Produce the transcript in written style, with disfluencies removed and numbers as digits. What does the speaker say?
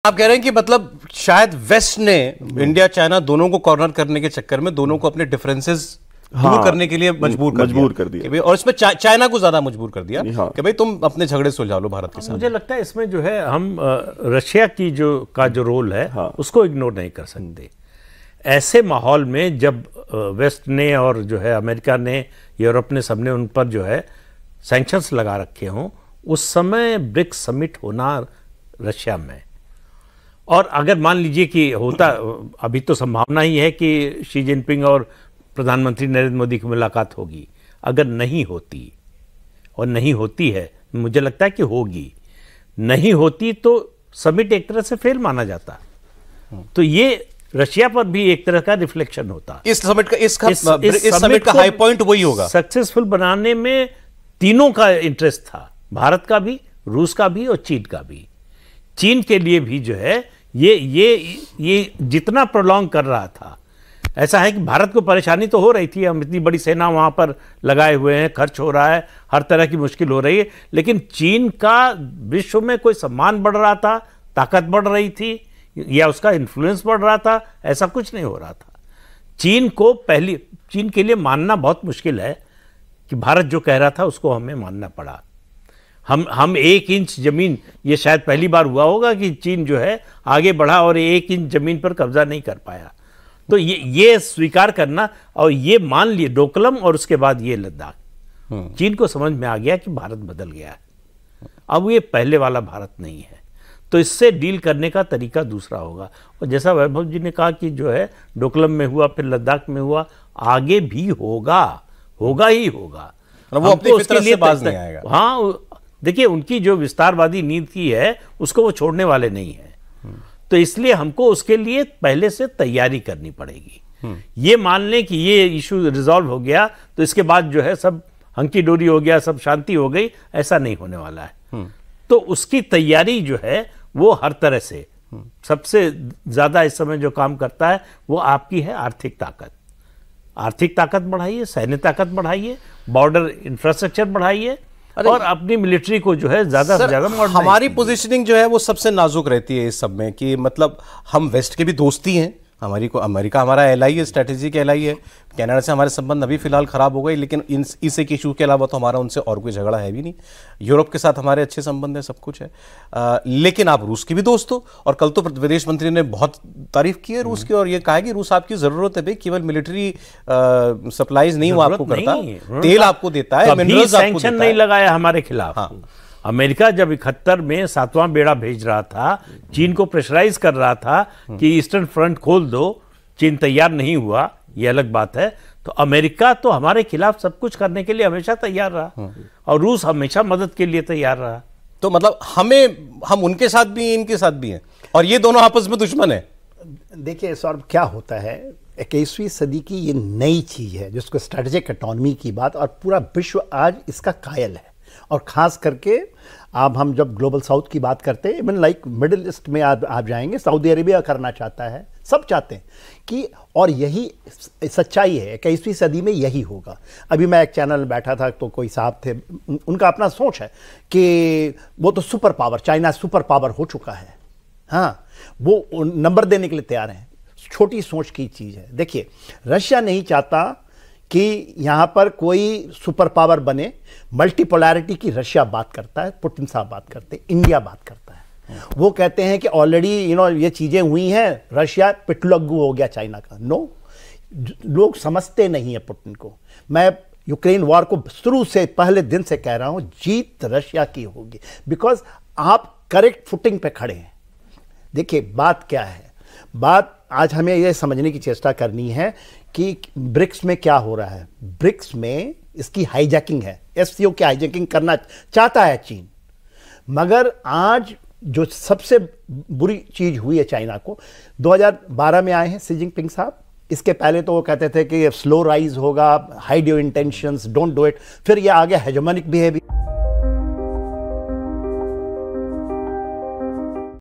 आप कह रहे हैं कि मतलब शायद वेस्ट ने इंडिया चाइना दोनों को कॉर्नर करने के चक्कर में दोनों को अपने डिफरेंसेस दूर करने के लिए मजबूर कर दिया और इसमें चाइना को ज्यादा मजबूर कर दिया कि भाई तुम अपने झगड़े सुलझा लो भारत के साथ। मुझे लगता है इसमें जो है हम रशिया की जो रोल है उसको इग्नोर नहीं कर सकते। ऐसे माहौल में जब वेस्ट ने और जो है अमेरिका ने, यूरोप ने, सबने उन पर जो है सैंक्शंस लगा रखे हों, उस समय ब्रिक्स समिट होना रशिया में, और अगर मान लीजिए कि होता, अभी तो संभावना ही है कि शी जिनपिंग और प्रधानमंत्री नरेंद्र मोदी की मुलाकात होगी, अगर नहीं होती और नहीं होती है, मुझे लगता है कि होगी, नहीं होती तो समिट एक तरह से फेल माना जाता। तो ये रशिया पर भी एक तरह का रिफ्लेक्शन होता। इस समिट का हाई पॉइंट वही होगा। सक्सेसफुल बनाने में तीनों का इंटरेस्ट था, भारत का भी, रूस का भी और चीन का भी। चीन के लिए भी जो है ये जितना प्रोलॉन्ग कर रहा था, ऐसा है कि भारत को परेशानी तो हो रही थी, हम इतनी बड़ी सेना वहां पर लगाए हुए हैं, खर्च हो रहा है, हर तरह की मुश्किल हो रही है, लेकिन चीन का विश्व में कोई सम्मान बढ़ रहा था, ताकत बढ़ रही थी या उसका इन्फ्लुएंस बढ़ रहा था, ऐसा कुछ नहीं हो रहा था। चीन के लिए मानना बहुत मुश्किल है कि भारत जो कह रहा था उसको हमें मानना पड़ा। हम 1 इंच जमीन, ये शायद पहली बार हुआ होगा कि चीन जो है आगे बढ़ा और 1 इंच जमीन पर कब्जा नहीं कर पाया। तो ये स्वीकार करना और ये मान लिए डोकलम और उसके बाद ये लद्दाख, चीन को समझ में आ गया कि भारत बदल गया है, अब ये पहले वाला भारत नहीं है, तो इससे डील करने का तरीका दूसरा होगा। और जैसा वैभव जी ने कहा कि जो है डोकलम में हुआ, फिर लद्दाख में हुआ, आगे भी होगा ही होगा। वो अपनी फितरत से बाज नहीं आएगा। हाँ, देखिए उनकी जो विस्तारवादी नीति है उसको वो छोड़ने वाले नहीं है, तो इसलिए हमको उसके लिए पहले से तैयारी करनी पड़ेगी। ये मान लें कि ये इशू रिजॉल्व हो गया तो इसके बाद जो है सब हंकी डोरी हो गया, सब शांति हो गई, ऐसा नहीं होने वाला है। तो उसकी तैयारी जो है वो हर तरह से, सबसे ज्यादा इस समय जो काम करता है वो आपकी है आर्थिक ताकत बढ़ाइए, सैन्य ताकत बढ़ाइए, बॉर्डर इंफ्रास्ट्रक्चर बढ़ाइए और अपनी मिलिट्री को जो है ज्यादा से ज्यादा मॉडर्नाइज। हमारी पोजीशनिंग जो है वो सबसे नाजुक रहती है इस सब में कि मतलब हम वेस्ट के भी दोस्ती हैं, अमेरिका हमारा एलआई है, स्ट्रेटेजिक एलआई है, कनाडा से हमारे संबंध अभी फिलहाल खराब हो गए, लेकिन इस एक इशू के अलावा तो हमारा उनसे और कोई झगड़ा है भी नहीं। यूरोप के साथ हमारे अच्छे संबंध है, सब कुछ है, लेकिन आप रूस की भी दोस्त हो, और कल तो विदेश मंत्री ने बहुत तारीफ की है रूस की, और ये कहा कि रूस आपकी जरूरत है भाई, केवल मिलिट्री सप्लाईज नहीं वो आपको करता, तेल आपको देता है, मिनरल्स आपको देता है। नहीं लगाया हमारे खिलाफ। अमेरिका जब 71 में 7वां बेड़ा भेज रहा था, चीन को प्रेशराइज कर रहा था कि ईस्टर्न फ्रंट खोल दो, चीन तैयार नहीं हुआ, ये अलग बात है। तो अमेरिका तो हमारे खिलाफ सब कुछ करने के लिए हमेशा तैयार रहा और रूस हमेशा मदद के लिए तैयार रहा। तो मतलब हम उनके साथ भी हैं, इनके साथ भी हैं, और ये दोनों आपस में दुश्मन है। देखिए सौरभ, क्या होता है, 21वीं सदी की ये नई चीज है जिसको स्ट्रेटेजिक ऑटोनॉमी की बात, और पूरा विश्व आज इसका कायल है। और ख़ास करके अब हम जब ग्लोबल साउथ की बात करते हैं, इवन लाइक मिडिल ईस्ट में आप जाएंगे, सऊदी अरेबिया करना चाहता है, सब चाहते हैं कि, और यही सच्चाई है, 21वीं सदी में यही होगा। अभी मैं एक चैनल में बैठा था तो कोई साहब थे, उनका अपना सोच है कि वो तो super power, China super power हो चुका है, हाँ, वो नंबर देने के लिए तैयार हैं। छोटी सोच की चीज़ है। देखिए, रशिया नहीं चाहता कि यहाँ पर कोई सुपर पावर बने, मल्टीपोलैरिटी की रशिया बात करता है, पुतिन साहब बात करते हैं, इंडिया बात करता है। वो कहते हैं कि ऑलरेडी ये चीज़ें हुई हैं, रशिया पिटलग्गू हो गया चाइना का। नो, लोग समझते नहीं है पुतिन को। मैं यूक्रेन वॉर को शुरू से, पहले दिन से कह रहा हूँ, जीत रशिया की होगी, बिकॉज आप करेक्ट फुटिंग पे खड़े हैं। देखिए बात क्या है, बात आज हमें यह समझने की चेष्टा करनी है कि ब्रिक्स में क्या हो रहा है। ब्रिक्स में इसकी हाईजैकिंग है, एससीओ की हाईजैकिंग करना चाहता है चीन, मगर आज जो सबसे बुरी चीज हुई है चाइना को, 2012 में आए हैं शी जिनपिंग साहब, इसके पहले तो वो कहते थे कि स्लो राइज होगा, hide your intentions, don't do it, फिर ये आ गया हेजेमोनिक बिहेवियर।